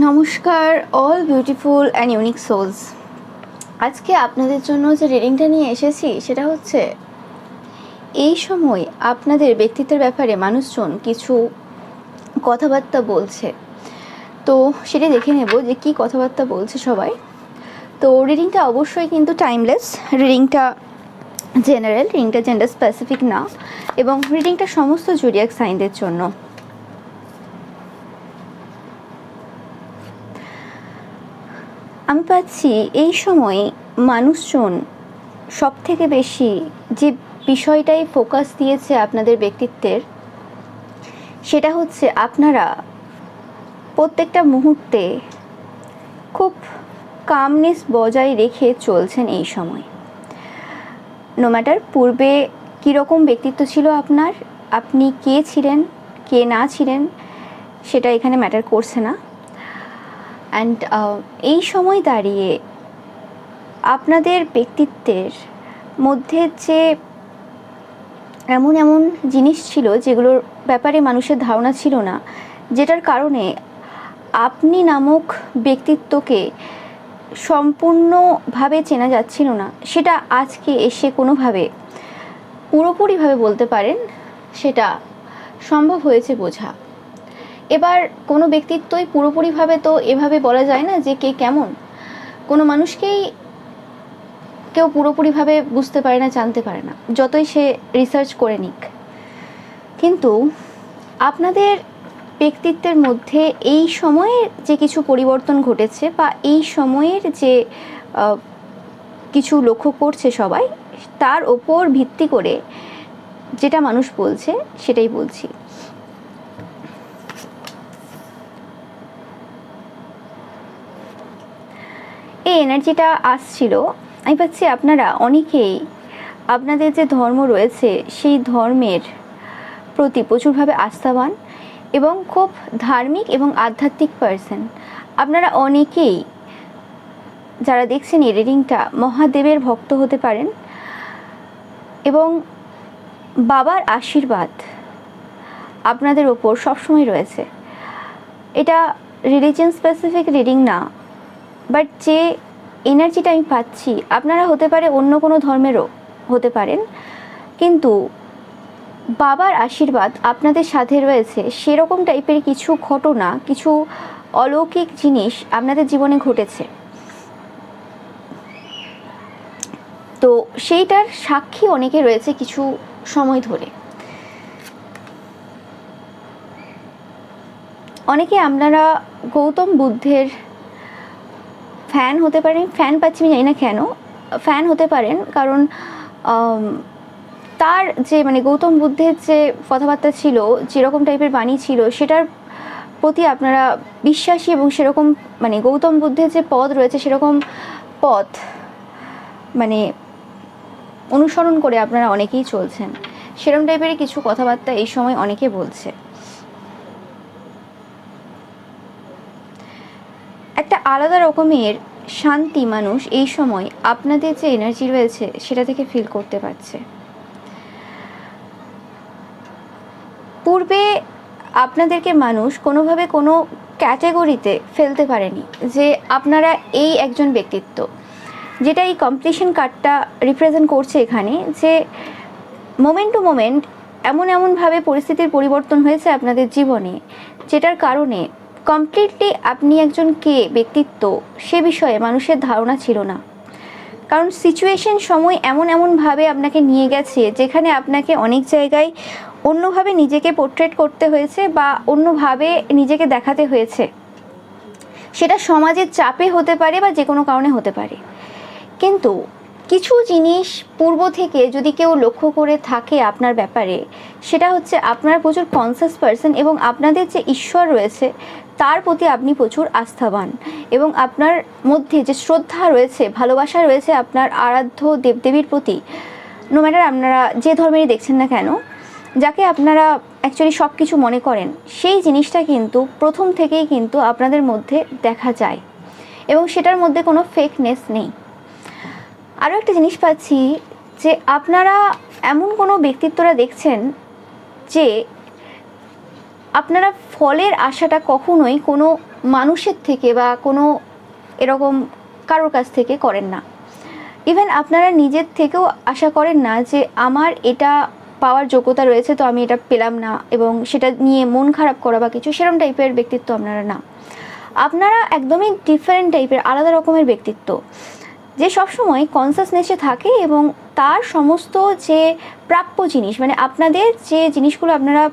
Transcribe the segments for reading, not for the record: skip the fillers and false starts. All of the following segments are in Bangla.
নমস্কার all beautiful and unique souls. আজকে আপনাদের জন্য যে রিডিংটা নিয়ে এসেছি সেটা হচ্ছে এই সময় আপনাদের ব্যক্তিত্বের ব্যাপারে মানুষজন কিছু কথাবার্তা বলছে। তো সেটা দেখে নেব যে কী কথাবার্তা বলছে সবাই। তো রিডিংটা অবশ্যই কিন্তু টাইমলেস, রিডিংটা জেনারেল, রিডিংটা জেন্ডার স্পেসিফিক না, এবং রিডিংটা সমস্ত জোডিয়াক সাইনদের জন্য। আমি পাচ্ছি এই সময় মানুষজন সব থেকে বেশি যে বিষয়টাই ফোকাস দিয়েছে আপনাদের ব্যক্তিত্বের, সেটা হচ্ছে আপনারা প্রত্যেকটা মুহূর্তে খুব কামনেস বজায় রেখে চলছেন এই সময়। নো ম্যাটার পূর্বে কীরকম ব্যক্তিত্ব ছিল আপনার, আপনি কে ছিলেন কে না ছিলেন সেটা এখানে ম্যাটার করছে না। অ্যান্ড এই সময় দাঁড়িয়ে আপনাদের ব্যক্তিত্বের মধ্যে যে এমন এমন জিনিস ছিল যেগুলোর ব্যাপারে মানুষের ধারণা ছিল না, যেটার কারণে আপনি নামক ব্যক্তিত্বকে সম্পূর্ণভাবে চেনা যাচ্ছিল না, সেটা আজকে এসে কোনোভাবে পুরোপুরিভাবে বলতে পারেন সেটা সম্ভব হয়েছে বোঝা। এবার কোনো ব্যক্তিত্বই পুরোপুরিভাবে তো এভাবে বলা যায় না যে কে কেমন। কোনো মানুষকেই কেউ পুরোপুরিভাবে বুঝতে পারে না, জানতে পারে না, যতই সে রিসার্চ করে নিক। কিন্তু আপনাদের ব্যক্তিত্বের মধ্যে এই সময়ে যে কিছু পরিবর্তন ঘটেছে বা এই সময়ের যে কিছু লক্ষ্য করছে সবাই, তার ওপর ভিত্তি করে যেটা মানুষ বলছে সেটাই বলছি। এই এনার্জিটা আসছিল, আমি পাচ্ছি আপনারা অনেকেই আপনাদের যে ধর্ম রয়েছে সেই ধর্মের প্রতি প্রচুরভাবে আস্থাবান এবং খুব ধার্মিক এবং আধ্যাত্মিক পার্সন। আপনারা অনেকেই যারা দেখছেন এই রিডিংটা মহাদেবের ভক্ত হতে পারেন এবং বাবার আশীর্বাদ আপনাদের ওপর সবসময় রয়েছে। এটা রিলিজিয়ান স্পেসিফিক রিডিং না, বাট যে এনার্জিটা আমি পাচ্ছি আপনারা হতে পারে অন্য কোনো ধর্মেরও হতে পারেন, কিন্তু বাবার আশীর্বাদ আপনাদের সাথে রয়েছে। সেরকম টাইপের কিছু ঘটনা, কিছু অলৌকিক জিনিস আপনাদের জীবনে ঘটেছে। তো সেইটার সাক্ষী অনেকে রয়েছে কিছু সময় ধরে। অনেকে আপনারা গৌতম বুদ্ধের ফ্যান হতে পারেন। ফ্যান পাচ্ছি আমি জানি না কেন, ফ্যান হতে পারেন কারণ তার যে গৌতম বুদ্ধের যে কথাবার্তা ছিল, যেরকম টাইপের বাণী ছিল, সেটার প্রতি আপনারা বিশ্বাসী এবং সেরকম গৌতম বুদ্ধের যে পথ রয়েছে সেরকম পথ অনুসরণ করে আপনারা অনেকেই চলছেন। সেরকম টাইপের কিছু কথাবার্তা এই সময় অনেকে বলছে। একটা আলাদা রকমের শান্তি মানুষ এই সময় আপনাদের যে এনার্জি রয়েছে সেটা থেকে ফিল করতে পারছে। পূর্বে আপনাদেরকে মানুষ কোনোভাবে কোনো ক্যাটাগরিতে ফেলতে পারেনি যে আপনারা এই একজন ব্যক্তিত্ব, যেটা এই কমপ্লিশন কার্ডটা রিপ্রেজেন্ট করছে এখানে, যে মোমেন্ট টু মোমেন্ট এমনভাবে পরিস্থিতির পরিবর্তন হয়েছে আপনাদের জীবনে, যেটার কারণে কমপ্লিটলি আপনি একজন কে ব্যক্তিত্ব সে বিষয়ে মানুষের ধারণা ছিল না। কারণ সিচুয়েশন সময় এমনভাবে আপনাকে নিয়ে গেছে যেখানে আপনাকে অনেক জায়গায় অন্যভাবে নিজেকে পোর্ট্রেট করতে হয়েছে বা অন্যভাবে নিজেকে দেখাতে হয়েছে। সেটা সমাজের চাপে হতে পারে বা যে কোনো কারণে হতে পারে। কিন্তু কিছু জিনিস পূর্ব থেকে যদি কেউ লক্ষ্য করে থাকে আপনার ব্যাপারে, সেটা হচ্ছে আপনার প্রচুর কনসাস পার্সন এবং আপনাদের যে ঈশ্বর রয়েছে তার প্রতি আপনি প্রচুর আস্থাবান, এবং আপনার মধ্যে যে শ্রদ্ধা রয়েছে, ভালোবাসা রয়েছে আপনার আরাধ্য দেবদেবীর প্রতি। নো ম্যাটার আপনারা যে ধর্মেরই দেখছেন না কেন, যাকে আপনারা অ্যাকচুয়ালি সব কিছু মনে করেন, সেই জিনিসটা কিন্তু প্রথম থেকেই কিন্তু আপনাদের মধ্যে দেখা যায় এবং সেটার মধ্যে কোনো ফেকনেস নেই। আরও একটা জিনিস পাচ্ছি যে আপনারা এমন কোনো ব্যক্তিত্বরা দেখছেন যে আপনারা ফলের আশাটা কখনোই কোনো মানুষের থেকে বা কোনো এরকম কারোর কাছ থেকে করেন না। ইভেন আপনারা নিজের থেকেও আশা করেন না যে আমার এটা পাওয়ার যোগ্যতা রয়েছে, তো আমি এটা পেলাম না এবং সেটা নিয়ে মন খারাপ করা বা কিছু, সেরকম টাইপের ব্যক্তিত্ব আপনারা না। আপনারা একদমই ডিফারেন্ট টাইপের, আলাদা রকমের ব্যক্তিত্ব, যে সবসময় কনসাসনেসে থাকে এবং তার সমস্ত যে প্রাপ্য জিনিস, মানে আপনাদের যে জিনিসগুলো আপনারা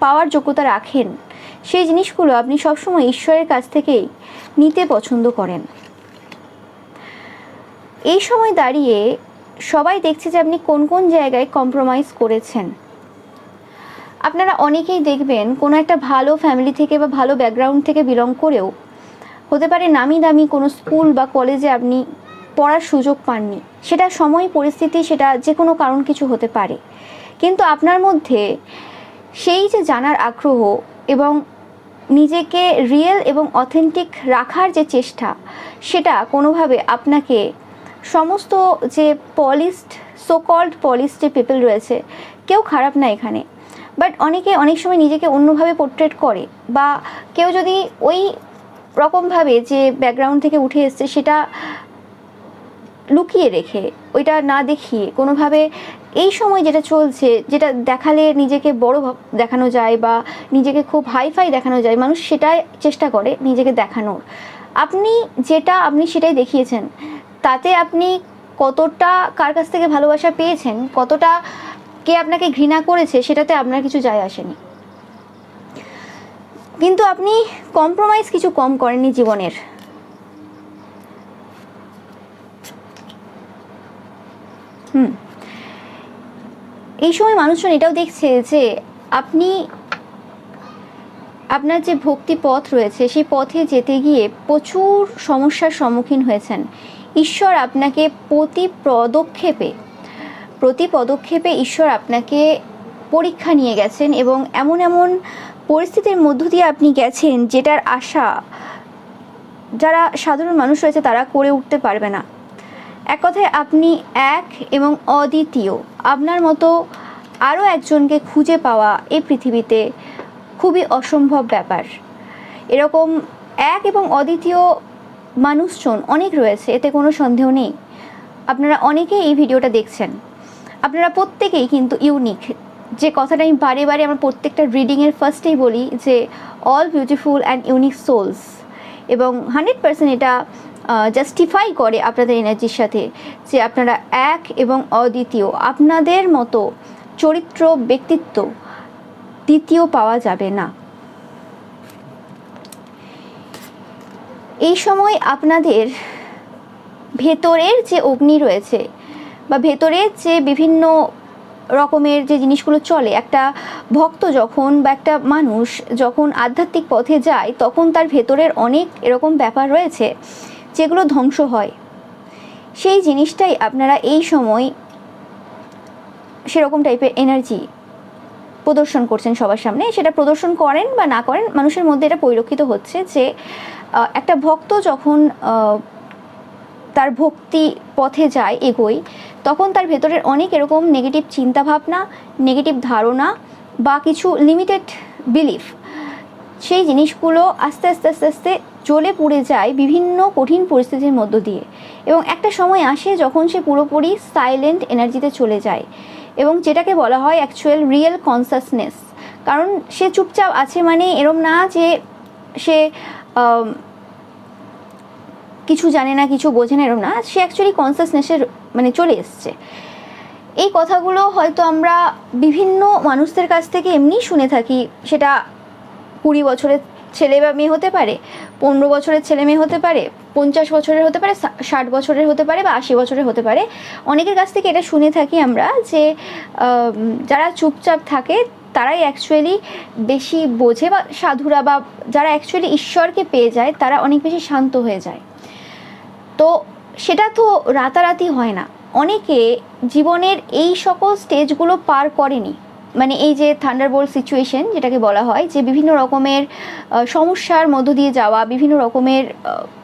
পাওয়ার যোগ্যতা রাখেন, সেই জিনিসগুলো আপনি সবসময় ঈশ্বরের কাছ থেকেই নিতে পছন্দ করেন। এই সময় দাঁড়িয়ে সবাই দেখছে যে আপনি কোন কোন জায়গায় কম্প্রোমাইজ করেছেন। আপনারা অনেকেই দেখবেন কোনো একটা ভালো ফ্যামিলি থেকে বা ভালো ব্যাকগ্রাউন্ড থেকে বিলং করেও হতে পারে নামি দামি কোনো স্কুল বা কলেজে আপনি পড়ার সুযোগ পাননি, সেটা সময় পরিস্থিতি, সেটা যে কোনো কারণ কিছু হতে পারে, কিন্তু আপনার মধ্যে সেই যে জানার আগ্রহ এবং নিজেকে রিয়েল এবং অথেন্টিক রাখার যে চেষ্টা, সেটা কোনোভাবে আপনাকে সমস্ত যে পলিশড, সো কল্ড পলিশড যে পিপল রয়েছে, কেউ খারাপ না এখানে, বাট অনেকে অনেক সময় নিজেকে অন্যভাবে পোর্ট্রেট করে, বা কেউ যদি ওই রকমভাবে যে ব্যাকগ্রাউন্ড থেকে উঠে এসছে সেটা লুকিয়ে রেখে, ওইটা না দেখিয়ে কোনোভাবে এই সময় যেটা চলছে, যেটা দেখালে নিজেকে বড় দেখানো যায় বা নিজেকে খুব হাইফাই দেখানো যায়, মানুষ সেটাই চেষ্টা করে নিজেকে দেখানোর। আপনি সেটাই দেখিয়েছেন, তাতে আপনি কতটা কার কাছ থেকে ভালোবাসা পেয়েছেন, কতটা কে আপনাকে ঘৃণা করেছে, সেটাতে আপনার কিছু যায় আসেনি। কিন্তু আপনি কম্প্রোমাইজ কিছু কম করেননি জীবনের। এই সময় মানুষজন এটাও দেখছে যে আপনি আপনার যে ভক্তি পথ রয়েছে, সেই পথে যেতে গিয়ে প্রচুর সমস্যার সম্মুখীন হয়েছেন। ঈশ্বর আপনাকে প্রতি পদক্ষেপে ঈশ্বর আপনাকে পরীক্ষা নিয়ে গেছেন এবং এমন এমন পরিস্থিতির মধ্য দিয়ে আপনি গেছেন যেটার আশা যারা সাধারণ মানুষ রয়েছে তারা করে উঠতে পারবে না। এক কথায় আপনি এক এবং অদ্বিতীয়। আপনার মতো আরও একজনকে খুঁজে পাওয়া এই পৃথিবীতে খুবই অসম্ভব ব্যাপার। এরকম এক এবং অদ্বিতীয় মানুষজন অনেক রয়েছে, এতে কোনো সন্দেহ নেই। আপনারা অনেকেই এই ভিডিওটা দেখছেন, আপনারা প্রত্যেকেই কিন্তু ইউনিক। যে কথাটা আমি বারে বারে আমার প্রত্যেকটা রিডিংয়ের ফার্স্টেই বলি যে all beautiful and unique souls, এবং 100% এটা জাস্টিফাই করে আপনাদের এনার্জির সাথে যে আপনারা এক এবং অদ্বিতীয়। আপনাদের মতো চরিত্র, ব্যক্তিত্ব দ্বিতীয় পাওয়া যাবে না। এই সময় আপনাদের ভেতরের যে অগ্নি রয়েছে বা ভেতরের যে বিভিন্ন রকমের যে জিনিসগুলো চলে, একটা ভক্ত যখন বা একটা মানুষ যখন আধ্যাত্মিক পথে যায়, তখন তার ভেতরের অনেক এরকম ব্যাপার রয়েছে যেগুলো ধ্বংস হয়। সেই জিনিসটাই আপনারা এই সময় সেরকম টাইপের এনার্জি প্রদর্শন করছেন সবার সামনে। সেটা প্রদর্শন করেন বা না করেন, মানুষের মধ্যে এটা পরিলক্ষিত হচ্ছে যে একটা ভক্ত যখন তার ভক্তি পথে যায়, এগোয়, তখন তার ভেতরের অনেক এরকম নেগেটিভ চিন্তাভাবনা, নেগেটিভ ধারণা বা কিছু লিমিটেড বিলিফ, সেই জিনিসগুলো আস্তে আস্তে আস্তে আস্তে জ্বলে পুড়ে যায় বিভিন্ন কঠিন পরিস্থিতির মধ্য দিয়ে। এবং একটা সময় আসে যখন সে পুরোপুরি সাইলেন্ট এনার্জিতে চলে যায়, এবং যেটাকে বলা হয় অ্যাকচুয়াল রিয়েল কনসাসনেস। কারণ সে চুপচাপ আছে মানে এরম না যে সে কিছু জানে না, কিছু বোঝে না, এরম না, সে অ্যাকচুয়ালি কনসাসনেসের মানে চলে এসছে। এই কথাগুলো হয়তো আমরা বিভিন্ন মানুষদের কাছ থেকে এমনি শুনে থাকি, সেটা 20 বছরের ছেলে বা মেয়ে হতে পারে, 15 বছরের ছেলে মেয়ে হতে পারে, 50 বছরের হতে পারে, 60 বছরের হতে পারে বা 80 বছরের হতে পারে। অনেকের কাছ থেকে এটা শুনে থাকি আমরা যে যারা চুপচাপ থাকে তারাই অ্যাকচুয়ালি বেশি বোঝে, বা সাধুরা বা যারা অ্যাকচুয়ালি ঈশ্বরকে পেয়ে যায় তারা অনেক বেশি শান্ত হয়ে যায়। তো সেটা তো রাতারাতি হয় না। অনেকে জীবনের এই সকল স্টেজগুলো পার করেনি, মানে এই যে থান্ডারবোল্ট সিচুয়েশন যেটাকে বলা হয়, যে বিভিন্ন রকমের সমস্যার মধ্য দিয়ে যাওয়া, বিভিন্ন রকমের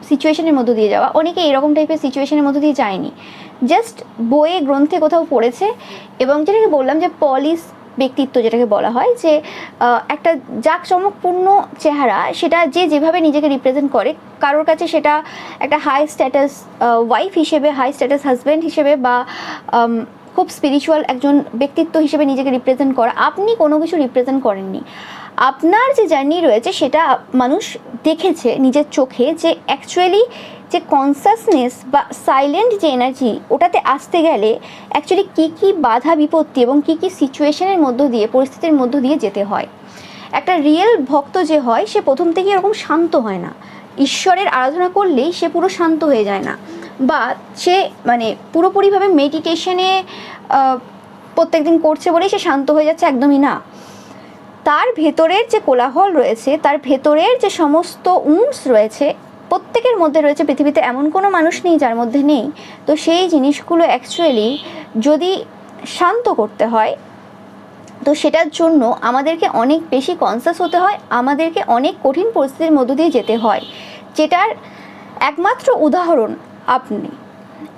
সিচুয়েশনের মধ্য দিয়ে যাওয়া, অনেকে এরকম টাইপের সিচুয়েশনের মধ্য দিয়ে যায়নি, জাস্ট বইয়ে গ্রন্থে কোথাও পড়েছে, এবং যেটাকে বললাম যে পলিশ ব্যক্তিত্ব যেটাকে বলা হয়, যে একটা জাঁকজমকপূর্ণ চেহারা, সেটা যে যেভাবে নিজেকে রিপ্রেজেন্ট করে, কারোর কাছে সেটা একটা হাই স্ট্যাটাস ওয়াইফ হিসেবে, হাই স্ট্যাটাস হাজব্যান্ড হিসেবে, বা খুব স্পিরিচুয়াল একজন ব্যক্তিত্ব হিসেবে নিজেকে রিপ্রেজেন্ট করা। আপনি কোনো কিছু রিপ্রেজেন্ট করেননি। আপনার যে জার্নি রয়েছে সেটা মানুষ দেখেছে নিজের চোখে, যে অ্যাকচুয়ালি যে কনসাসনেস বা সাইলেন্ট যে এনার্জি, ওটাতে আসতে গেলে অ্যাকচুয়ালি কী কী বাধা বিপত্তি এবং কী কী সিচুয়েশনের মধ্য দিয়ে, পরিস্থিতির মধ্য দিয়ে যেতে হয়। একটা রিয়েল ভক্ত যে হয়, সে প্রথম থেকে এরকম শান্ত হয় না। ঈশ্বরের আরাধনা করলেই সে পুরো শান্ত হয়ে যায় না, বা সে মানে পুরোপুরিভাবে মেডিটেশনে প্রত্যেকদিন করছে বলেই সে শান্ত হয়ে যাচ্ছে, একদমই না। তার ভেতরের যে কোলাহল রয়েছে, তার ভেতরের যে সমস্ত উন্স রয়েছে, প্রত্যেকের মধ্যে রয়েছে। পৃথিবীতে এমন কোনো মানুষ নেই যার মধ্যে নেই। তো সেই জিনিসগুলো অ্যাকচুয়ালি যদি শান্ত করতে হয়, তো সেটার জন্য আমাদেরকে অনেক বেশি কনসাস হতে হয়, আমাদেরকে অনেক কঠিন পরিস্থিতির মধ্য দিয়ে যেতে হয়, যেটার একমাত্র উদাহরণ আপনি।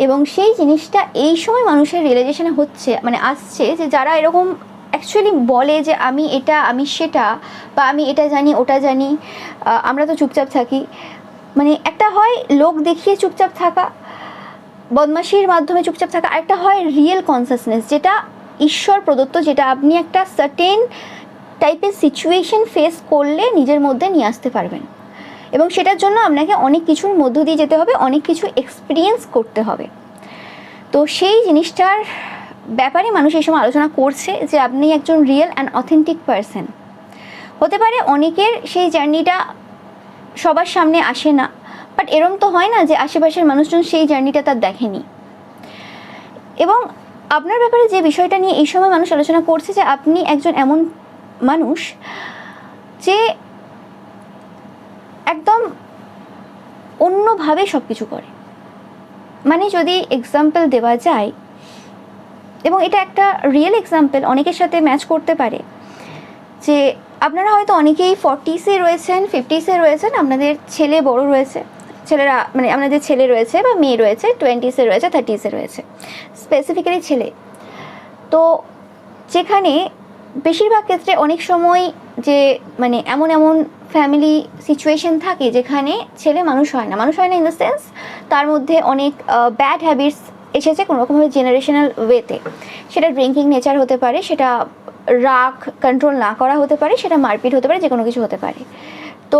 এবং সেই জিনিসটা এই সময় মানুষের রিয়েলাইজেশনে হচ্ছে, মানে আসছে, যে যারা এরকম অ্যাকচুয়ালি বলে যে আমি এটা, আমি সেটা, বা আমি এটা জানি, ওটা জানি, আমরা তো চুপচাপ থাকি। মানে একটা হয় লোক দেখিয়ে চুপচাপ থাকা, বদমাশির মাধ্যমে চুপচাপ থাকা, আরেকটা হয় রিয়েল কনসাসনেস, যেটা ঈশ্বর প্রদত্ত, যেটা আপনি একটা সার্টেন টাইপের সিচুয়েশন ফেস করলে নিজের মধ্যে নিয়ে আসতে পারবেন। এবং সেটার জন্য আপনাকে অনেক কিছুর মধ্য দিয়ে যেতে হবে, অনেক কিছু এক্সপিরিয়েন্স করতে হবে। তো সেই জিনিসটার ব্যাপারে মানুষ এই সময় আলোচনা করছে, যে আপনি একজন রিয়েল অ্যান্ড অথেন্টিক পারসন। হতে পারে অনেকের সেই জার্নিটা সবার সামনে আসে না, বাট এরম তো হয় না যে আশেপাশের মানুষজন সেই জার্নিটা তার দেখেনি। এবং আপনার ব্যাপারে যে বিষয়টা নিয়ে এই সময় মানুষ আলোচনা করছে, যে আপনি একজন এমন মানুষ যে একদম অন্যভাবে সব কিছু করে। মানে যদি এক্সাম্পল দেওয়া যায়, এবং এটা একটা রিয়েল এক্সাম্পল, অনেকের সাথে ম্যাচ করতে পারে, যে আপনারা হয়তো অনেকেই 40s-এ রয়েছেন, 50s-এ রয়েছেন, আপনাদের ছেলে বড় রয়েছে, ছেলেরা মানে আপনাদের ছেলে রয়েছে বা মেয়ে রয়েছে, 20s-এ রয়েছে, 30s-এ রয়েছে, স্পেসিফিক্যালি ছেলে। তো যেখানে বেশিরভাগ ক্ষেত্রে অনেক সময় যে মানে এমন এমন ফ্যামিলি সিচুয়েশন থাকে যেখানে ছেলে মানুষ হয় না, ইন দ্য সেন্স তার মধ্যে অনেক ব্যাড হ্যাবিটস এসেছে কোনোরকমভাবে জেনারেশনাল ওয়েতে। সেটা ড্রিঙ্কিং নেচার হতে পারে, সেটা রাগ কন্ট্রোল না করা হতে পারে, সেটা মারপিট হতে পারে, যে কোনো কিছু হতে পারে। তো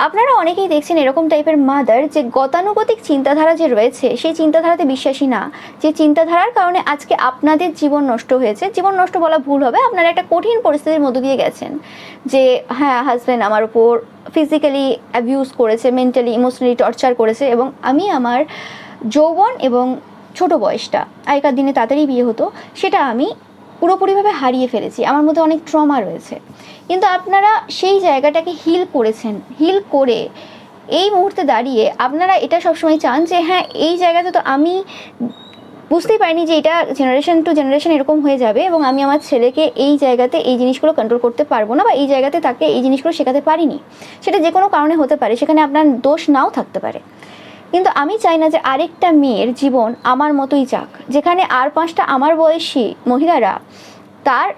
আপনারা অনেকেই দেখছেন এরকম টাইপের মাদার, যে গতানুগতিক চিন্তাধারা যে রয়েছে সেই চিন্তাধারাতে বিশ্বাসী না, যে চিন্তাধারার কারণে আজকে আপনাদের জীবন নষ্ট হয়েছে। জীবন নষ্ট বলা ভুল হবে, আপনারা একটা কঠিন পরিস্থিতির মধ্য দিয়ে গেছেন, যে হ্যাঁ হাজব্যান্ড আমার উপর ফিজিক্যালি অ্যাবিউজ করেছে, মেন্টালি ইমোশনালি টর্চার করেছে, এবং আমি আমার যৌবন এবং ছোট বয়সটা, আগেকার দিনে তাড়াতাড়ি বিয়ে হতো, সেটা আমি পুরোপুরিভাবে হারিয়ে ফেলেছি, আমার মধ্যে অনেক ট্রমা রয়েছে। কিন্তু আপনারা সেই জায়গাটাকে হিল করেছেন, হিল করে এই মুহূর্তে দাঁড়িয়ে আপনারা এটা সবসময় চান যে হ্যাঁ এই জায়গাতে তো আমি বুঝতেই পারিনি যে এটা জেনারেশন টু জেনারেশন এরকম হয়ে যাবে, এবং আমি আমার ছেলেকে এই জায়গাতে এই জিনিসগুলো কন্ট্রোল করতে পারবো না, বা এই জায়গাতে তাকে এই জিনিসগুলো শেখাতে পারিনি। সেটা যে কোনো কারণে হতে পারে, সেখানে আপনার দোষ নাও থাকতে পারে। কিন্তু আমি চাই না যে আরেকটা মেয়ের জীবন আমার মতোই যাক, যেখানে আর 5টা আমার বয়সী মহিলারা তার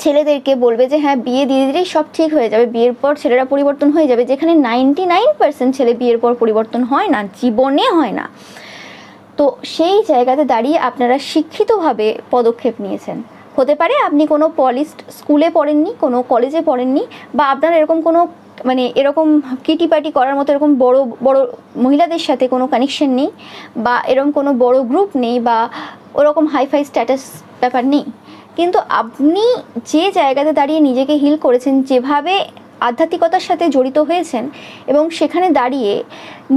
ছেলেদেরকে বলবে যে হ্যাঁ বিয়ে দিয়ে দিলেই সব ঠিক হয়ে যাবে, বিয়ের পর ছেলেরা পরিবর্তন হয়ে যাবে, যেখানে 99% ছেলে বিয়ের পর পরিবর্তন হয় না, জীবনে হয় না। তো সেই জায়গাতে দাঁড়িয়ে আপনারা শিক্ষিতভাবে পদক্ষেপ নিয়েছেন। হতে পারে আপনি কোনো পলিস্ট স্কুলে পড়েননি, কোনো কলেজে পড়েননি, বা আপনার এরকম কোনো মানে এরকম কিটি পার্টি করার মতো এরকম বড় বড় মহিলাদের সাথে কোনো কানেকশন নেই, বা এরকম কোনো বড় গ্রুপ নেই, বা ওরকম হাইফাই স্ট্যাটাস ব্যাপার নেই। কিন্তু আপনি যে জায়গাতে দাঁড়িয়ে নিজেকে হিল করেছেন, যেভাবে আধ্যাত্মিকতার সাথে জড়িত হয়েছেন এবং সেখানে দাঁড়িয়ে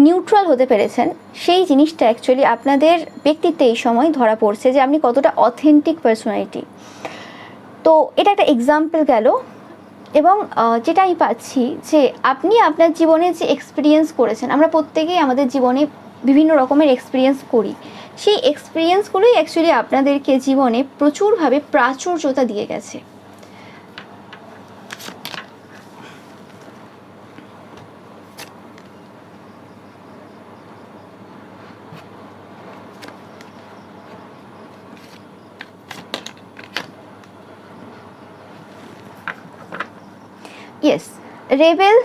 নিউট্রাল হতে পেরেছেন, সেই জিনিসটা অ্যাকচুয়ালি আপনাদের ব্যক্তিত্বে এই সময় ধরা পড়ছে, যে আপনি কতটা অথেন্টিক পার্সোনালিটি। তো এটা একটা এক্সাম্পল গেল। এবং যেটা আমি পাচ্ছি যে আপনি আপনার জীবনে যে এক্সপিরিয়েন্স করেছেন, আমরা প্রত্যেকেই আমাদের জীবনে বিভিন্ন রকমের এক্সপিরিয়েন্স করি, সেই এক্সপিরিয়েন্সগুলোই অ্যাকচুয়ালি আপনাদেরকে জীবনে প্রচুরভাবে প্রাচুর্যতা দিয়ে গেছে। ইয়েস, রেবেল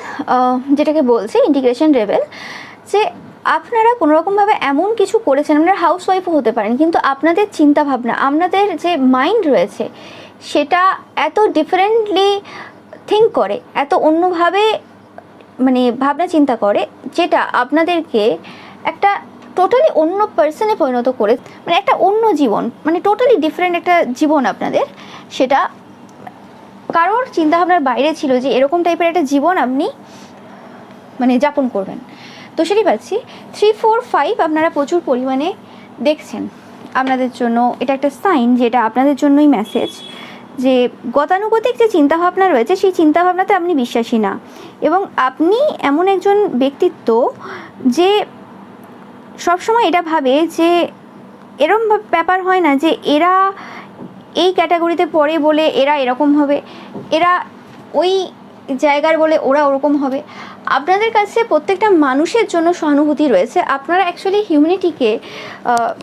যেটাকে বলছে ইন্টিগ্রেশন রেবেল, যে আপনারা কোনোরকমভাবে এমন কিছু করেছেন, আপনারা হাউস ওয়াইফও হতে পারেন, কিন্তু আপনাদের চিন্তাভাবনা, আপনাদের যে মাইন্ড রয়েছে সেটা এত ডিফারেন্টলি থিঙ্ক করে, এত অন্যভাবে মানে ভাবনা চিন্তা করে, যেটা আপনাদেরকে একটা টোটালি অন্য পার্সনে পরিণত করে, মানে একটা অন্য জীবন, মানে টোটালি ডিফারেন্ট একটা জীবন আপনাদের, সেটা কারোর চিন্তাভাবনার বাইরে ছিল যে এরকম টাইপের একটা জীবন আপনি মানে যাপন করবেন। তো সেটাই পাচ্ছি 3, 4, 5 আপনারা প্রচুর পরিমাণে দেখছেন। আপনাদের জন্য এটা একটা সাইন, যেটা আপনাদের জন্যই মেসেজ, যে গতানুগতিক যে চিন্তাভাবনা রয়েছে সেই চিন্তাভাবনাতে আপনি বিশ্বাসী না, এবং আপনি এমন একজন ব্যক্তিত্ব যে সবসময় এটা ভাবে যে এরম ব্যাপার হয় না যে এরা এই ক্যাটাগরিতে পড়ে বলে এরা এরকম হবে, এরা ওই জায়গার বলে ওরা ওরকম হবে। আপনাদের কাছে প্রত্যেকটা মানুষের জন্য সহানুভূতি রয়েছে, আপনারা অ্যাকচুয়ালি হিউম্যানিটিকে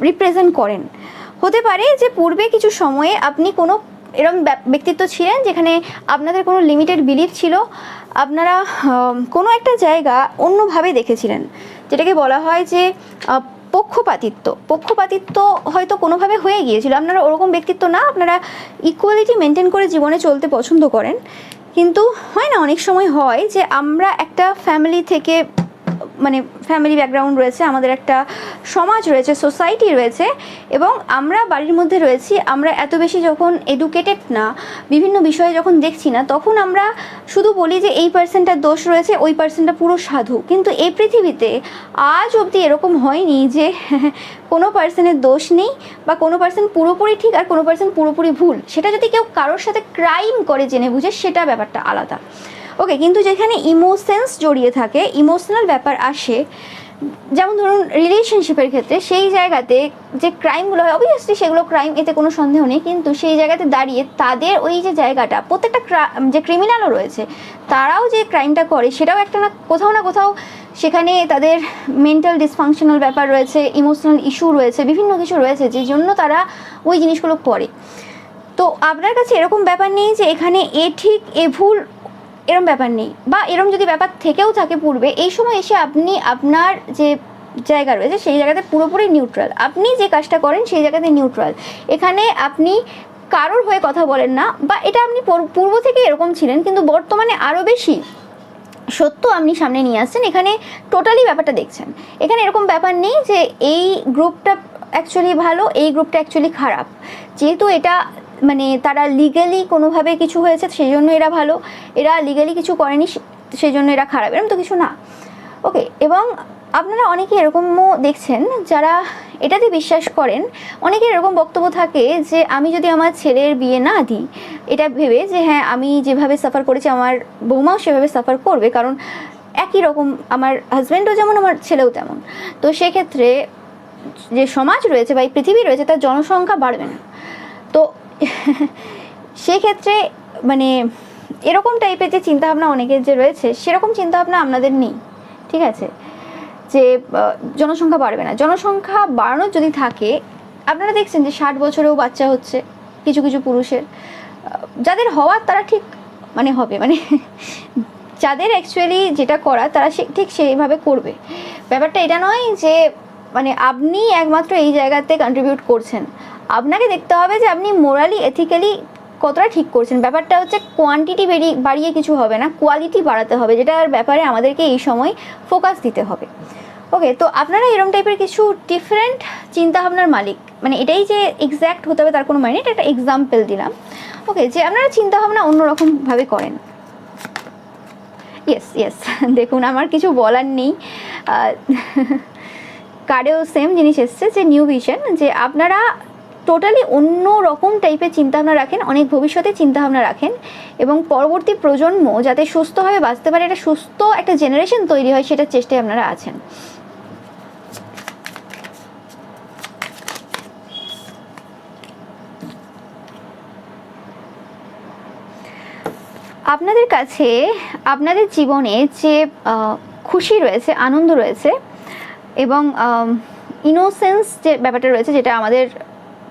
রিপ্রেজেন্ট করেন। হতে পারে যে পূর্বে কিছু সময়ে আপনি কোনো এরকম ব্যক্তিত্ব ছিলেন যেখানে আপনাদের কোনো লিমিটেড বিলিফ ছিল, আপনারা কোনো একটা জায়গা অন্যভাবে দেখেছিলেন, যেটাকে বলা হয় যে পক্ষপাতিত্ব হয়তো কোনোভাবে হয়ে গিয়েছিল। আপনারা ওরকম ব্যক্তিত্ব না, আপনারা ইকুয়ালিটি মেনটেন করে জীবনে চলতে পছন্দ করেন, কিন্তু হয় না অনেক সময় হয় যে আমরা একটা ফ্যামিলি থেকে, মানে ফ্যামিলি ব্যাকগ্রাউন্ড রয়েছে, আমাদের একটা সমাজ রয়েছে, সোসাইটি রয়েছে, এবং আমরা বাড়ির মধ্যে রয়েছি, আমরা এত বেশি যখন এডুকেটেড না, বিভিন্ন বিষয়ে যখন দেখছি না, তখন আমরা শুধু বলি যে এই পার্সনটার দোষ রয়েছে, ওই পার্সনটা পুরো সাধু। কিন্তু এই পৃথিবীতে আজ অবধি এরকম হয়নি যে কোনো পার্সনের দোষ নেই, বা কোনো পার্সন পুরোপুরি ঠিক আর কোনো পার্সন পুরোপুরি ভুল। সেটা যদি কেউ কারোর সাথে ক্রাইম করে জেনে বুঝে, সেটা ব্যাপারটা আলাদা, ওকে। কিন্তু যেখানে ইমোশনস জড়িয়ে থাকে, ইমোশনাল ব্যাপার আসে, যেমন ধরুন রিলেশনশিপের ক্ষেত্রে, সেই জায়গাতে যে ক্রাইমগুলো হয় অবভিয়াসলি সেগুলো ক্রাইম, এতে কোনো সন্দেহ নেই, কিন্তু সেই জায়গাতে দাঁড়িয়ে তাদের ওই যে জায়গাটা, প্রত্যেকটা যে ক্রিমিনালও রয়েছে তারাও যে ক্রাইমটা করে, সেটাও একটা না কোথাও সেখানে তাদের মেন্টাল ডিসফাংশনাল ব্যাপার রয়েছে, ইমোশনাল ইস্যু রয়েছে, বিভিন্ন কিছু রয়েছে, যে জন্য তারা ওই জিনিসগুলো করে। তো আপনার কাছে এরকম ব্যাপার নেই যে এখানে এ ঠিক এ ভুল, এরম ব্যাপার নেই, বা এরম যদি ব্যাপার থেকেও থাকে পূর্বে, এই সময় এসে আপনি আপনার যে জায়গা রয়েছে সেই জায়গাতে পুরোপুরি নিউট্রাল। আপনি যে কাজটা করেন সেই জায়গাতে নিউট্রাল। এখানে আপনি কারোর হয়ে কথা বলেন না, বা এটা আপনি পূর্ব থেকে এরকম ছিলেন, কিন্তু বর্তমানে আরও বেশি সত্য আপনি সামনে নিয়ে আসছেন। এখানে টোটালি ব্যাপারটা দেখছেন, এখানে এরকম ব্যাপার নেই যে এই গ্রুপটা অ্যাকচুয়ালি ভালো, এই গ্রুপটা অ্যাকচুয়ালি খারাপ, যেহেতু এটা মানে তারা লিগালি কোনোভাবে কিছু হয়েছে সেই জন্য এরা ভালো, এরা লিগালি কিছু করেনি সেই জন্য এরা খারাপ, এরকম তো কিছু না, ওকে। এবং আপনারা অনেকে এরকমও দেখছেন যারা এটাতে বিশ্বাস করেন, অনেকের এরকম বক্তব্য থাকে যে আমি যদি আমার ছেলের বিয়ে না দিই, এটা ভেবে যে হ্যাঁ আমি যেভাবে সাফার করেছি আমার বৌমাও সেভাবে সাফার করবে, কারণ একই রকম আমার হাজব্যান্ডও যেমন আমার ছেলেও তেমন। তো সেক্ষেত্রে যে সমাজ রয়েছে বা এই পৃথিবী রয়েছে তার জনসংখ্যা বাড়বে না। তো সেক্ষেত্রে মানে এরকম টাইপের যে চিন্তাভাবনা অনেকের যে রয়েছে, সেরকম চিন্তাভাবনা আপনাদের নেই, ঠিক আছে, যে জনসংখ্যা বাড়বে না। জনসংখ্যা বাড়ানোর যদি থাকে, আপনারা দেখছেন যে 60 বছরেও বাচ্চা হচ্ছে কিছু কিছু পুরুষের, যাদের হওয়ার তারা ঠিক মানে হবে, মানে যাদের অ্যাকচুয়ালি যেটা করা তারা ঠিক সেইভাবে করবে। ব্যাপারটা এটা নয় যে মানে আপনি একমাত্র এই জায়গাতে কন্ট্রিবিউট করছেন, আপনাকে দেখতে হবে যে আপনি মোরালি এথিক্যালি কতটা ঠিক করছেন। ব্যাপারটা হচ্ছে কোয়ান্টিটি বাড়িয়ে কিছু হবে না, কোয়ালিটি বাড়াতে হবে, যেটার ব্যাপারে আমাদেরকে এই সময় ফোকাস দিতে হবে, ওকে। তো আপনারা এরকম টাইপের কিছু ডিফারেন্ট চিন্তাভাবনার মালিক, মানে এটাই যে এক্স্যাক্ট হতে হবে তার কোনো মানে, এটা একটা এক্সাম্পল দিলাম, ওকে, যে আপনারা চিন্তাভাবনা অন্যরকমভাবে করেন। ইয়েস দেখুন আমার কিছু বলার নেই, কার্ডেও সেম জিনিস এসছে যে নিউ ভিশন, যে আপনারা টোটালি অন্য রকম টাইপের চিন্তাভাবনা রাখেন, অনেক ভবিষ্যতে চিন্তাভাবনা রাখেন, এবং পরবর্তী প্রজন্ম যাতে সুস্থভাবে বাঁচতে পারে, একটা সুস্থ একটা জেনারেশন তৈরি হয়, সেটার চেষ্টায় আপনারা আছেন। আপনাদের কাছে আপনাদের জীবনে যে খুশি রয়েছে, আনন্দ রয়েছে, এবং ইনোসেন্স যে ব্যাপারটা রয়েছে, যেটা আমাদের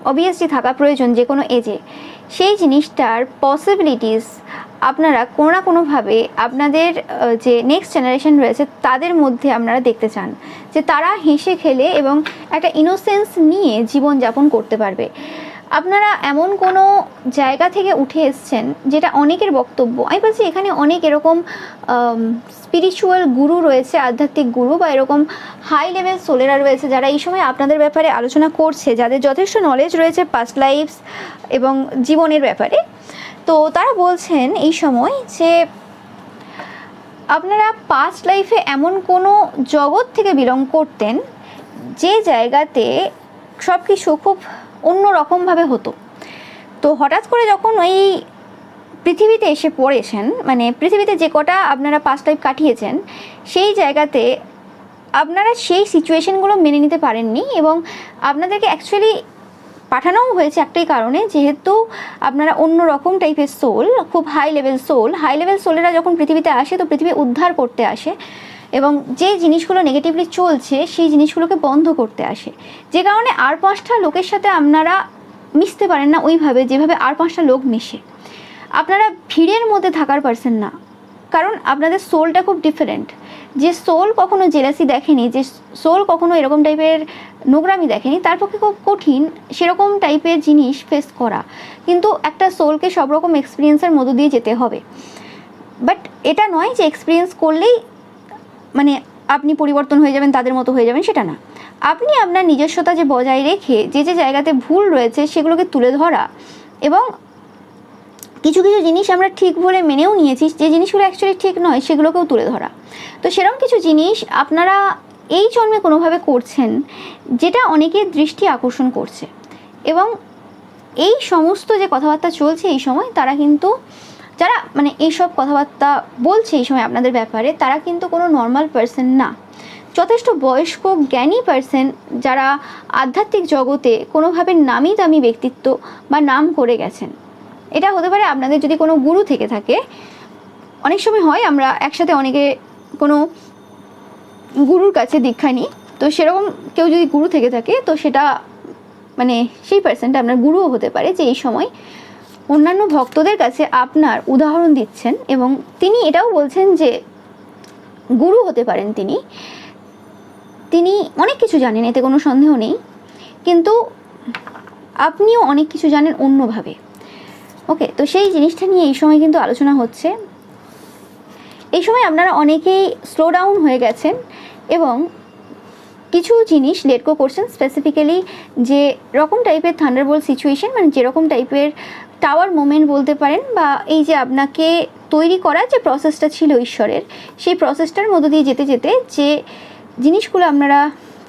অবভিয়াসলি থাকা প্রয়োজন যে কোনো এজে, সেই জিনিসটার পসিবিলিটিস আপনারা কোনো না কোনোভাবে আপনাদের যে নেক্সট জেনারেশন রয়েছে তাদের মধ্যে আপনারা দেখতে চান, যে তারা হেসে খেলে এবং একটা ইনোসেন্স নিয়ে জীবনযাপন করতে পারবে। আপনারা এমন কোনো জায়গা থেকে উঠে এসছেন যেটা অনেকের বক্তব্য, আমি বলছি এখানে অনেক এরকম স্পিরিচুয়াল গুরু রয়েছে, আধ্যাত্মিক গুরু বা এরকম হাই লেভেল সোলেরা রয়েছে যারা এই সময় আপনাদের ব্যাপারে আলোচনা করছে, যাদের যথেষ্ট নলেজ রয়েছে পাস্ট লাইফস এবং জীবনের ব্যাপারে। তো তারা বলছেন এই সময় যে আপনারা পাস্ট লাইফে এমন কোনো জগৎ থেকে বিলং করতেন যে জায়গাতে সব কিছু খুব অন্য রকমভাবে হতো। তো হঠাৎ করে যখন ওই পৃথিবীতে এসে পড়েছেন, মানে পৃথিবীতে যে কটা আপনারা পাস্ট লাইফ কাটিয়েছেন সেই জায়গাতে আপনারা সেই সিচুয়েশনগুলো মেনে নিতে পারেননি এবং আপনাদেরকে অ্যাকচুয়ালি পাঠানোও হয়েছে একটাই কারণে, যেহেতু আপনারা অন্য রকম টাইপের সোল, খুব হাই লেভেল সোলেরা যখন পৃথিবীতে আসে তো পৃথিবী উদ্ধার করতে আসে এবং যে জিনিসগুলো নেগেটিভলি চলছে সেই জিনিসগুলোকে বন্ধ করতে আসে। যে কারণে আর 5টা লোকের সাথে আপনারা মিশতে পারেন না ওইভাবে যেভাবে আর 5টা লোক মিশে। আপনারা ভিড়ের মধ্যে থাকার পারসন না, কারণ আপনাদের সোলটা খুব ডিফারেন্ট। যে সোল কখনো জেলাসি দেখেনি, যে সোল কখনো এরকম টাইপের নোংরামি দেখেনি, তার পক্ষে খুব কঠিন সেরকম টাইপের জিনিস ফেস করা। কিন্তু একটা সোলকে সব রকম এক্সপিরিয়েন্সের মধ্য দিয়ে যেতে হবে। বাট এটা নয় যে এক্সপিরিয়েন্স করলেই মানে আপনি পরিবর্তন হয়ে যাবেন, তাদের মতো হয়ে যাবেন, সেটা না। আপনি আপনার নিজস্বতা যে বজায় রেখে যে যে জায়গাতে ভুল রয়েছে সেগুলোকে তুলে ধরা এবং কিছু কিছু জিনিস আমরা ঠিক বলে মেনেও নিয়েছি, যে জিনিসগুলো অ্যাকচুয়ালি ঠিক নয় সেগুলোকেও তুলে ধরা। তো সেরকম কিছু জিনিস আপনারা এই জন্মে কোনোভাবে করছেন যেটা অনেকের দৃষ্টি আকর্ষণ করছে এবং এই সমস্ত যে কথাবার্তা চলছে এই সময়, তারা কিন্তু যারা মানে এইসব কথাবার্তা বলছে এই সময় আপনাদের ব্যাপারে, তারা কিন্তু কোনো নর্মাল পার্সন না, যথেষ্ট বয়স্ক জ্ঞানী পার্সন যারা আধ্যাত্মিক জগতে কোনোভাবে নামি দামি ব্যক্তিত্ব বা নাম করে গেছেন। এটা হতে পারে আপনাদের যদি কোনো গুরু থেকে থাকে, অনেক সময় হয় আমরা একসাথে অনেকে কোনো গুরুর কাছে দীক্ষা নিই, তো সেরকম কেউ যদি গুরু থেকে থাকে তো সেটা মানে সেই পার্সনটা আপনার গুরুও হতে পারে, যে এই সময় অন্যান্য ভক্তদের কাছে আপনার উদাহরণ দিচ্ছেন এবং তিনি এটাও বলছেন যে গুরু হতে পারেন তিনি অনেক কিছু জানেন, এতে কোনো সন্দেহ নেই, কিন্তু আপনিও অনেক কিছু জানেন অন্যভাবে। ওকে, তো সেই জিনিসটা নিয়ে এই সময় কিন্তু আলোচনা হচ্ছে। এই সময় আপনারা অনেকেই স্লো ডাউন হয়ে গেছেন এবং কিছু জিনিস লেট গো করছেন। স্পেসিফিক্যালি যে রকম টাইপের থান্ডারবোল্ট সিচুয়েশন, মানে যেরকম টাইপের টাওয়ার মোমেন্ট বলতে পারেন, বা এই যে আপনাকে তৈরি করার যে প্রসেসটা ছিল ঈশ্বরের, সেই প্রসেসটার মধ্য দিয়ে যেতে যেতে যে জিনিসগুলো আপনারা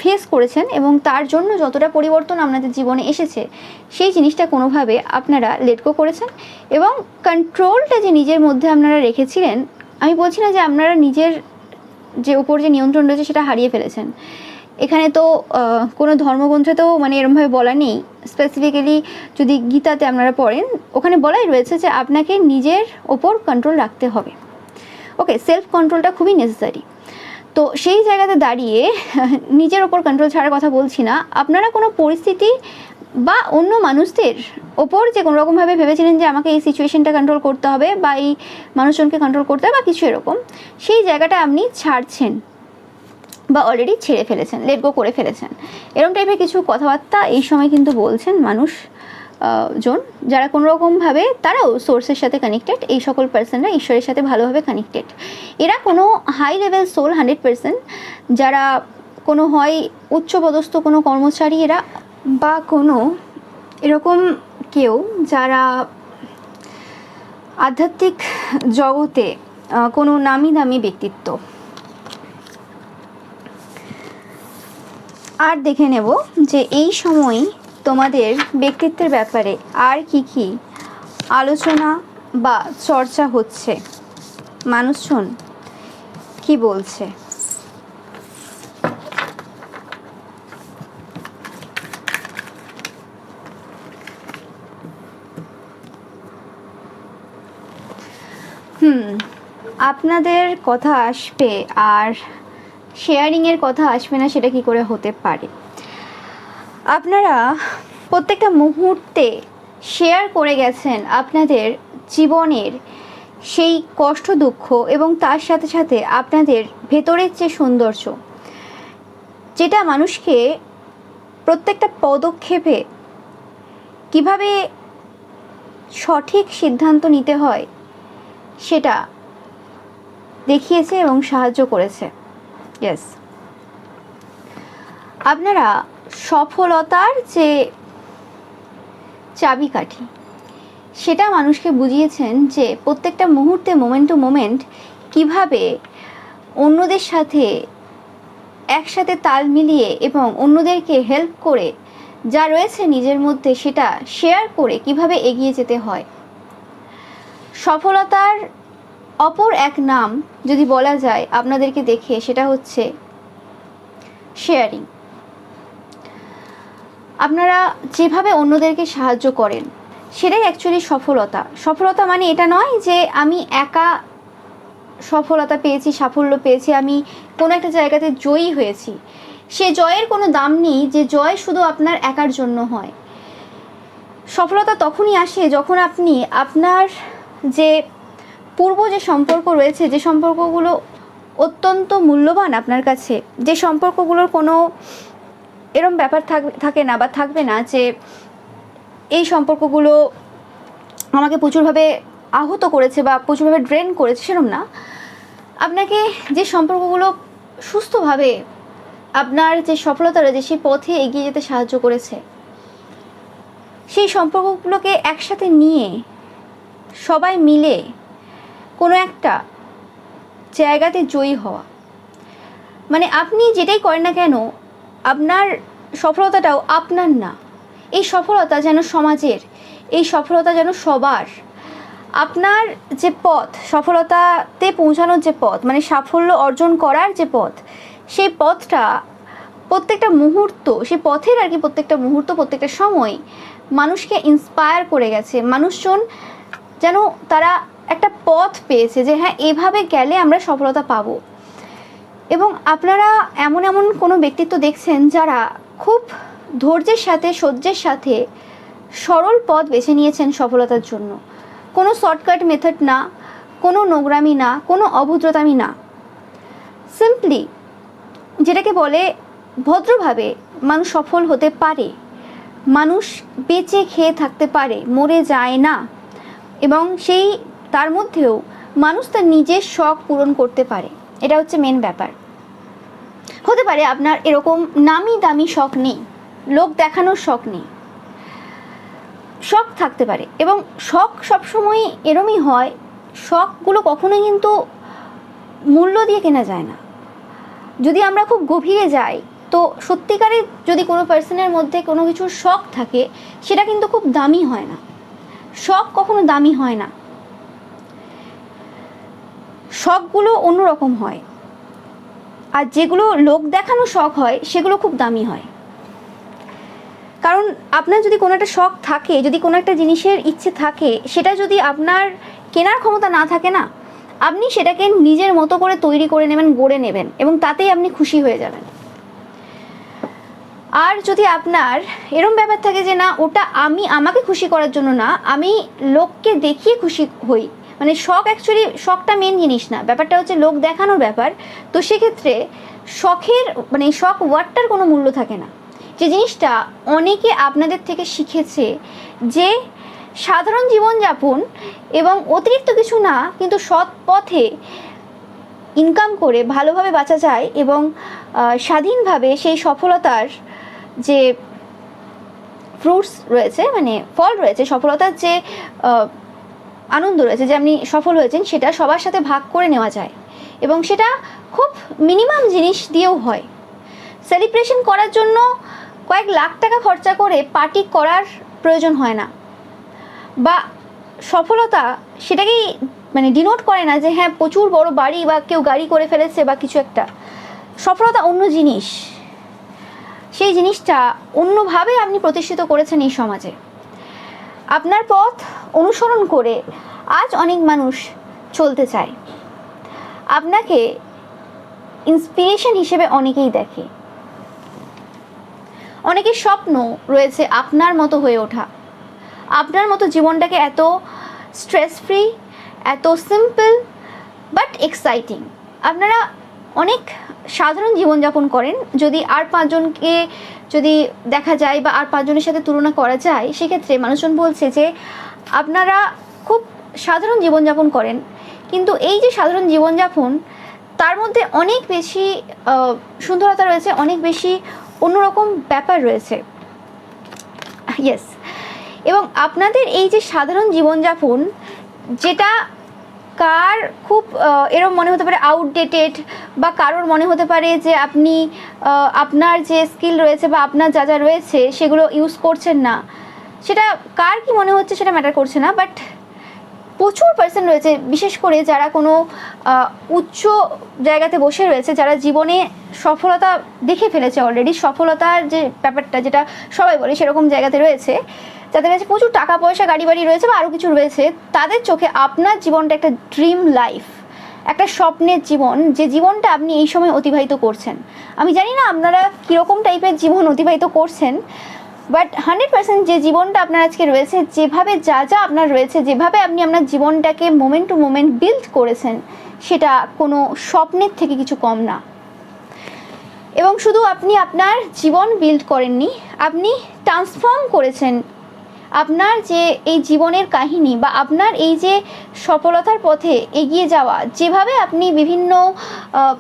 ফেস করেছেন এবং তার জন্য যতটা পরিবর্তন আপনাদের জীবনে এসেছে সেই জিনিসটা কোনোভাবে আপনারা লেট গো করেছেন এবং কন্ট্রোলটা যে নিজের মধ্যে আপনারা রেখেছিলেন, আমি বলছি না যে আপনারা নিজের যে উপর যে নিয়ন্ত্রণ রয়েছে সেটা হারিয়ে ফেলেছেন। এখানে তো কোনো ধর্মগ্রন্থেতেও মানে এরমভাবে বলা নেই। স্পেসিফিক্যালি যদি গীতাতে আপনারা পড়েন, ওখানে বলাই রয়েছে যে আপনাকে নিজের ওপর কন্ট্রোল রাখতে হবে। ওকে, সেলফ কন্ট্রোলটা খুবই নেসেসারি। তো সেই জায়গাতে দাঁড়িয়ে নিজের ওপর কন্ট্রোল ছাড়ার কথা বলছি না, আপনারা কোনো পরিস্থিতি বা অন্য মানুষদের ওপর যে কোনো রকমভাবে ভেবেছিলেন যে আমাকে এই সিচুয়েশনটা কন্ট্রোল করতে হবে বা এই মানুষজনকে কন্ট্রোল করতে হবে বা কিছু এরকম, সেই জায়গাটা আপনি ছাড়ছেন বা অলরেডি ছেড়ে ফেলেছেন, লেট গো করে ফেলেছেন। এরকম টাইপের কিছু কথাবার্তা এই সময় কিন্তু বলছেন মানুষ জন যারা কোনো রকমভাবে তারাও সোর্সের সাথে কানেক্টেড। এই সকল পার্সনরা ঈশ্বরের সাথে ভালোভাবে কানেক্টেড। এরা কোনো হাই লেভেল সোল 100%, যারা কোনো হয় উচ্চপদস্থ কোনো কর্মচারী এরা, বা কোনো এরকম কেউ যারা আধ্যাত্মিক জগতে কোনো নামি দামি ব্যক্তিত্ব। আর দেখে নেব যে এই সময় তোমাদের ব্যক্তিত্বের ব্যাপারে আর কি কি আলোচনা বা চর্চা হচ্ছে, মানুষজন কি বলছে। আপনাদের কথা আসবে আর শেয়ারিংয়ের কথা আসবে না, সেটা কি করে হতে পারে? আপনারা প্রত্যেকটা মুহূর্তে শেয়ার করে গেছেন আপনাদের জীবনের সেই কষ্ট দুঃখ, এবং তার সাথে সাথে আপনাদের ভেতরের যে সৌন্দর্য, যেটা মানুষকে প্রত্যেকটা পদক্ষেপে কিভাবে সঠিক সিদ্ধান্ত নিতে হয় সেটা দেখিয়েছে এবং সাহায্য করেছে। ইয়েস, আপনারা সফলতার যে চাবিকাঠি সেটা মানুষকে বুঝিয়েছেন যে প্রত্যেকটা মুহূর্তে, মোমেন্ট টু মোমেন্ট, কীভাবে অন্যদের সাথে একসাথে তাল মিলিয়ে এবং অন্যদেরকে হেল্প করে যা রয়েছে নিজের মধ্যে সেটা শেয়ার করে কিভাবে এগিয়ে যেতে হয়। সফলতার অপর এক নাম যদি বলা যায় আপনাদেরকে দেখে, সেটা হচ্ছে শেয়ারিং। আপনারা যেভাবে অন্যদেরকে সাহায্য করেন সেটাই অ্যাকচুয়ালি সফলতা। সফলতা মানে এটা নয় যে আমি একা সফলতা পেয়েছি, সাফল্য পেয়েছি, আমি কোনো একটা জায়গাতে জয়ী হয়েছি। সে জয়ের কোনো দাম নেই যে জয় শুধু আপনার একার জন্য হয়। সফলতা তখনই আসে যখন আপনি আপনার যে পূর্ব যে সম্পর্ক রয়েছে, যে সম্পর্কগুলো অত্যন্ত মূল্যবান আপনার কাছে, যে সম্পর্কগুলোর কোনো এরম ব্যাপার থাকে না বা থাকবে না যে এই সম্পর্কগুলো আমাকে প্রচুরভাবে আহত করেছে বা প্রচুরভাবে ড্রেন করেছে, সেরকম না। আপনাকে যে সম্পর্কগুলো সুস্থভাবে আপনার যে সফলতা রয়েছে সেই পথে এগিয়ে যেতে সাহায্য করেছে, সেই সম্পর্কগুলোকে একসাথে নিয়ে সবাই মিলে কোনো একটা জায়গাতে জয়ী হওয়া, মানে আপনি যেটাই করেন না কেন আপনার সফলতাটাও আপনার না। এই সফলতা যেন সমাজের, এই সফলতা যেন সবার। আপনার যে পথ, সফলতাতে পৌঁছানোর যে পথ, মানে সাফল্য অর্জন করার যে পথ, সেই পথটা প্রত্যেকটা মুহূর্ত, সেই পথের আর কি প্রত্যেকটা মুহূর্ত, প্রত্যেকটা সময় মানুষকে ইন্সপায়ার করে গেছে। মানুষজন যেন তারা একটা পথ পেয়েছে যে হ্যাঁ, এভাবে গেলে আমরা সফলতা পাবো। এবং আপনারা এমন এমন কোনো ব্যক্তিত্ব দেখছেন যারা খুব ধৈর্যের সাথে, সহ্যের সাথে সরল পথ বেছে নিয়েছেন সফলতার জন্য। কোনো শর্টকাট মেথড না, কোনো নোংরামি না, কোনো অভদ্রতামি না। সিম্পলি যেটাকে বলে ভদ্রভাবে মানুষ সফল হতে পারে, মানুষ বেঁচে খেয়ে থাকতে পারে, মরে যায় না, এবং সেই তার মধ্যেও মানুষ তার নিজের শখ পূরণ করতে পারে। এটা হচ্ছে মেন ব্যাপার। হতে পারে আপনার এরকম নামি দামি শখ নেই, লোক দেখানোর শখ নেই, শখ থাকতে পারে। এবং শখ সবসময় এরমই হয়, শখগুলো কখনোই কিন্তু মূল্য দিয়ে কেনা যায় না। যদি আমরা খুব গভীরে যাই তো সত্যিকারের যদি কোনো পার্সনের মধ্যে কোনো কিছুর শখ থাকে, সেটা কিন্তু খুব দামি হয় না। শখ কখনো দামি হয় না, শখগুলো অন্যরকম হয়। আর যেগুলো লোক দেখানো শখ হয় সেগুলো খুব দামি হয়। কারণ আপনার যদি কোনো একটা শখ থাকে, যদি কোনো একটা জিনিসের ইচ্ছে থাকে, সেটা যদি আপনার কেনার ক্ষমতা না থাকে না, আপনি সেটাকে নিজের মতো করে তৈরি করে নেবেন, গড়ে নেবেন, এবং তাতেই আপনি খুশি হয়ে যাবেন। আর যদি আপনার এরম ব্যাপার থাকে যে না, ওটা আমাকে খুশি করার জন্য না, আমি লোককে দেখিয়ে খুশি হই, মানে শখ অ্যাকচুয়ালি, শখটা মেন জিনিস না, ব্যাপারটা হচ্ছে লোক দেখানোর ব্যাপার। তো সেক্ষেত্রে শখের, মানে শখ ওয়ার্ডটার কোনো মূল্য থাকে না। যে জিনিসটা অনেকে আপনাদের থেকে শিখেছে যে সাধারণ জীবনযাপন এবং অতিরিক্ত কিছু না, কিন্তু সৎ পথে ইনকাম করে ভালোভাবে বাঁচা যায় এবং স্বাধীনভাবে সেই সফলতার যে ফ্রুটস রয়েছে, মানে ফল রয়েছে, সফলতার যে আনন্দ রয়েছে, যে আপনি সফল হয়েছেন, সেটা সবার সাথে ভাগ করে নেওয়া যায়। এবং সেটা খুব মিনিমাম জিনিস দিয়েও হয়। সেলিব্রেশন করার জন্য কয়েক লাখ টাকা খরচা করে পার্টি করার প্রয়োজন হয় না। বা সফলতা সেটাকেই মানে ডিনোট করে না যে হ্যাঁ প্রচুর বড় বাড়ি বা কেউ গাড়ি করে ফেলেছে বা কিছু একটা। সফলতা অন্য জিনিস, সেই জিনিসটা অন্যভাবে আপনি প্রতিষ্ঠিত করেছেন এই সমাজে। আপনার পথ অনুসরণ করে আজ অনেক মানুষ চলতে চায়, আপনাকে ইন্সপিরেশন হিসেবে অনেকেই দেখে। অনেকের স্বপ্ন রয়েছে আপনার মতো হয়ে ওঠা, আপনার মতো জীবনটাকে এত স্ট্রেস ফ্রি, এত সিম্পল বাট এক্সাইটিং। আপনারা অনেক সাধারণ জীবনযাপন করেন। যদি আর পাঁচজনকে যদি দেখা যায় বা আর পাঁচজনের সাথে তুলনা করা যায়, সেক্ষেত্রে মানুষজন বলছে যে আপনারা খুব সাধারণ জীবনযাপন করেন, কিন্তু এই যে সাধারণ জীবনযাপন তার মধ্যে অনেক বেশি সুন্দরতা রয়েছে, অনেক বেশি অন্যরকম ব্যাপার রয়েছে। ইয়েস, এবং আপনাদের এই যে সাধারণ জীবনযাপন, যেটা কার খুব এরম মনে হতে পারে আউটডেটেড, বা কারোর মনে হতে পারে যে আপনি আপনার যে স্কিল রয়েছে বা আপনার যা যা রয়েছে সেগুলো ইউজ করছেন না, সেটা কার কি মনে হচ্ছে সেটা ম্যাটার করছে না। বাট প্রচুর পার্সন রয়েছে, বিশেষ করে যারা কোনো উচ্চ জায়গাতে বসে রয়েছে, যারা জীবনে সফলতা দেখে ফেলেছে অলরেডি, সফলতার যে ব্যাপারটা যেটা সবাই বলে সেরকম জায়গাতে রয়েছে, যাদের কাছে প্রচুর টাকা পয়সা গাড়ি বাড়ি রয়েছে বা আরও কিছু রয়েছে, তাদের চোখে আপনার জীবনটা একটা ড্রিম লাইফ, একটা স্বপ্নের জীবন, যে জীবনটা আপনি এই সময় অতিবাহিত করছেন। আমি জানি না আপনারা কীরকম টাইপের জীবন অতিবাহিত করছেন, বাট 100% যে জীবনটা আপনার আজকে রয়েছে, যেভাবে যা যা আপনার রয়েছে, যেভাবে আপনি আপনার জীবনটাকে মোমেন্ট টু মোমেন্ট বিল্ড করেছেন, সেটা কোনো স্বপ্নের থেকে কিছু কম না। এবং শুধু আপনি আপনার জীবন বিল্ড করেননি, আপনি ট্রান্সফর্ম করেছেন আপনার যে এই জীবনের কাহিনী, বা আপনার এই যে সফলতার পথে এগিয়ে যাওয়া, যেভাবে আপনি বিভিন্ন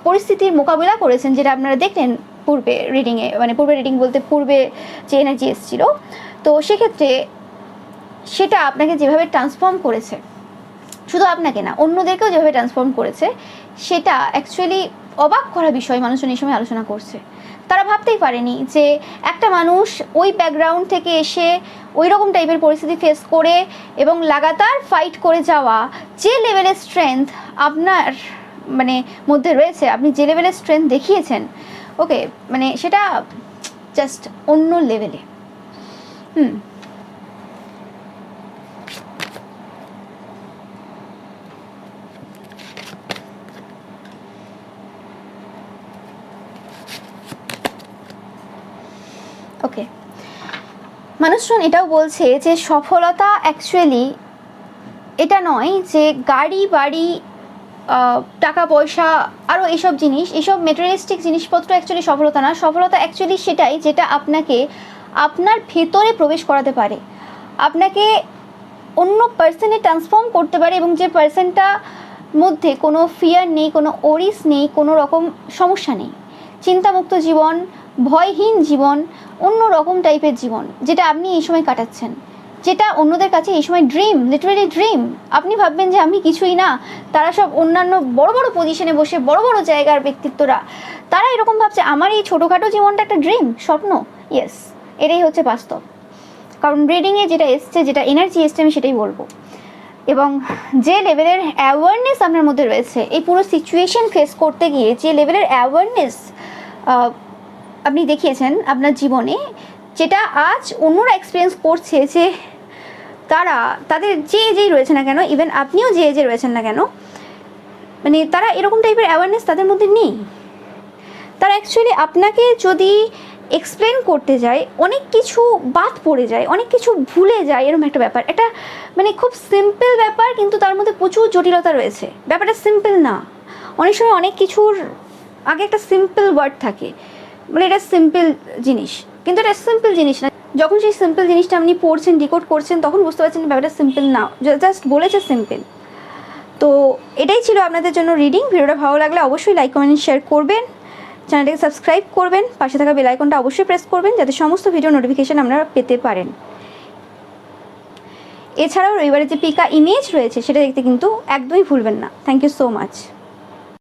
পরিস্থিতির মোকাবিলা করেছেন, যেটা আপনারা দেখলেন পূর্বে রিডিংয়ে, মানে পূর্বে রিডিং বলতে পূর্বে যে এনার্জি এসেছিলো, তো সেক্ষেত্রে সেটা আপনাকে যেভাবে ট্রান্সফর্ম করেছে, শুধু আপনাকে না অন্যদেরকেও যেভাবে ট্রান্সফর্ম করেছে, সেটা অ্যাকচুয়ালি অবাক করা বিষয় মানুষজন এই সময় আলোচনা করছে। তারা ভাবতেই পারেনি যে একটা মানুষ ওই ব্যাকগ্রাউন্ড থেকে এসে ওই রকম টাইপের পরিস্থিতি ফেস করে এবং লাগাতার ফাইট করে যাওয়া, যে লেভেলের স্ট্রেংথ আপনার মানে মধ্যে রয়েছে, আপনি যে লেভেলের স্ট্রেংথ দেখিয়েছেন, ওকে, মানে সেটা জাস্ট অন্য লেভেলে। ওকে, মানুষজন এটাও বলছে যে সফলতা অ্যাকচুয়ালি এটা নয় যে গাড়ি বাড়ি, টাকা পয়সা, আরও এইসব জিনিস, এইসব মেটেরিয়ালিস্টিক জিনিসপত্র অ্যাকচুয়ালি সফলতা না। সফলতা অ্যাকচুয়ালি সেটাই যেটা আপনাকে আপনার ভেতরে প্রবেশ করাতে পারে, আপনাকে অন্য পার্সনে ট্রান্সফর্ম করতে পারে, এবং যে পার্সনটা মধ্যে কোনো ফিয়ার নেই, কোনো ওরিস নেই, কোনো রকম সমস্যা নেই, চিন্তামুক্ত জীবন, ভয়হীন জীবন, অন্য রকম টাইপের জীবন যেটা আপনি এই সময় কাটাচ্ছেন, যেটা অন্যদের কাছে এই সময় ড্রিম, লিটারেলি ড্রিম। আপনি ভাববেন যে আমি কিছুই না, তারা সব অন্যান্য বড় বড় পজিশনে বসে বড় বড় জায়গার ব্যক্তিত্বরা, তারা এরকম ভাবছে আমার এই ছোটোখাটো জীবনটা একটা ড্রিম, স্বপ্ন। ইয়েস, এটাই হচ্ছে বাস্তব। কারণ রিডিংয়ে যেটা এসছে, যেটা এনার্জি এসছে, আমি সেটাই বলবো। এবং যে লেভেলের অ্যাওয়ারনেস আপনার মধ্যে রয়েছে, এই পুরো সিচুয়েশন ফেস করতে গিয়ে যে লেভেলের অ্যাওয়ারনেস আপনি দেখিয়েছেন আপনার জীবনে, যেটা আজ অন্যরা এক্সপিরিয়েন্স করছে, যে তাদের যে এজেই রয়েছে না কেন, ইভেন আপনিও যে এজে রয়েছেন না কেন, মানে তারা এরকম টাইপের অ্যাওয়ারনেস তাদের মধ্যে নেই। তারা অ্যাকচুয়ালি আপনাকে যদি এক্সপ্লেন করতে যায়, অনেক কিছু বাদ পড়ে যায়, অনেক কিছু ভুলে যায়, এরকম একটা ব্যাপার। এটা মানে খুব সিম্পল ব্যাপার, কিন্তু তার মধ্যে প্রচুর জটিলতা রয়েছে। ব্যাপারটা সিম্পল না, অনেক সময় অনেক কিছুর আগে একটা সিম্পল ওয়ার্ড থাকে, মানে এটা সিম্পল জিনিস, কিন্তু এটা সিম্পল জিনিস না। যখন সেই সিম্পল জিনিসটা আপনি পড়ছেন, ডিকোড করছেন, তখন বুঝতে পারছেন ব্যাপারটা সিম্পল না, জাস্ট বলেছে সিম্পল। তো এটাই ছিল আপনাদের জন্য রিডিং। ভিডিওটা ভালো লাগলে অবশ্যই লাইক, কমেন্ট, শেয়ার করবেন, চ্যানেলটাকে সাবস্ক্রাইব করবেন, পাশে থাকা বেল আইকনটা অবশ্যই প্রেস করবেন, যাতে সমস্ত ভিডিও নোটিফিকেশান আপনারা পেতে পারেন। এছাড়াও রবিবারে যে পিকা ইমেজ রয়েছে সেটা দেখতে কিন্তু একদমই ভুলবেন না। Thank you so much.